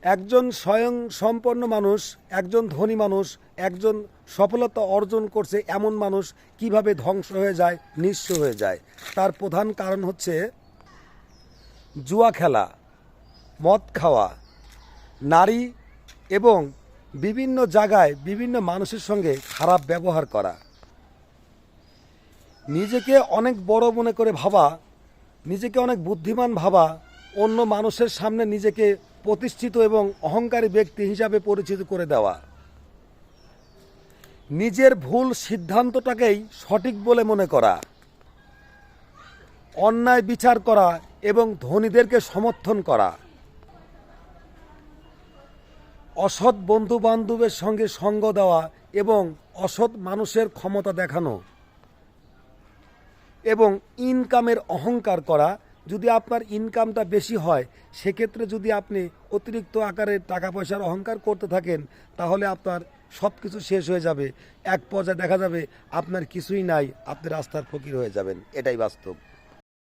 একজন স্বয়ং সম্পন্ন মানুষ, একজন ধনী মানুষ, একজন সফলতা অর্জন করছে এমন মানুষ কিভাবে ধ্বংস হয়ে যায়, নিঃস্ব হয়ে যায়? তার প্রধান কারণ হচ্ছে জুয়া খেলা, মদ খাওয়া, নারী এবং বিভিন্ন জায়গায় বিভিন্ন মানুষের সঙ্গে খারাপ ব্যবহার করা, নিজেকে অনেক বড় মনে করে ভাবা, নিজেকে অনেক বুদ্ধিমান ভাবা, অন্য মানুষের সামনে নিজেকে প্রতিষ্ঠিত এবং অহংকারী ব্যক্তি হিসাবে পরিচিত করে দেওয়া, নিজের ভুল সিদ্ধান্তটাকেই সঠিক বলে মনে করা, অন্যায় বিচার করা এবং ধনীদেরকে সমর্থন করা, অসৎ বন্ধু বান্ধবের সঙ্গে সঙ্গ দেওয়া এবং অসৎ মানুষের ক্ষমতা দেখানো এবং ইনকামের অহংকার করা। যদি আপনার ইনকামটা বেশি হয়, সেক্ষেত্রে যদি আপনি অতিরিক্ত আকারে টাকা পয়সার অহংকার করতে থাকেন, তাহলে আপনার সব কিছু শেষ হয়ে যাবে। এক পর্যায়ে দেখা যাবে আপনার কিছুই নাই, আপনি রাস্তার ফকির হয়ে যাবেন। এটাই বাস্তব।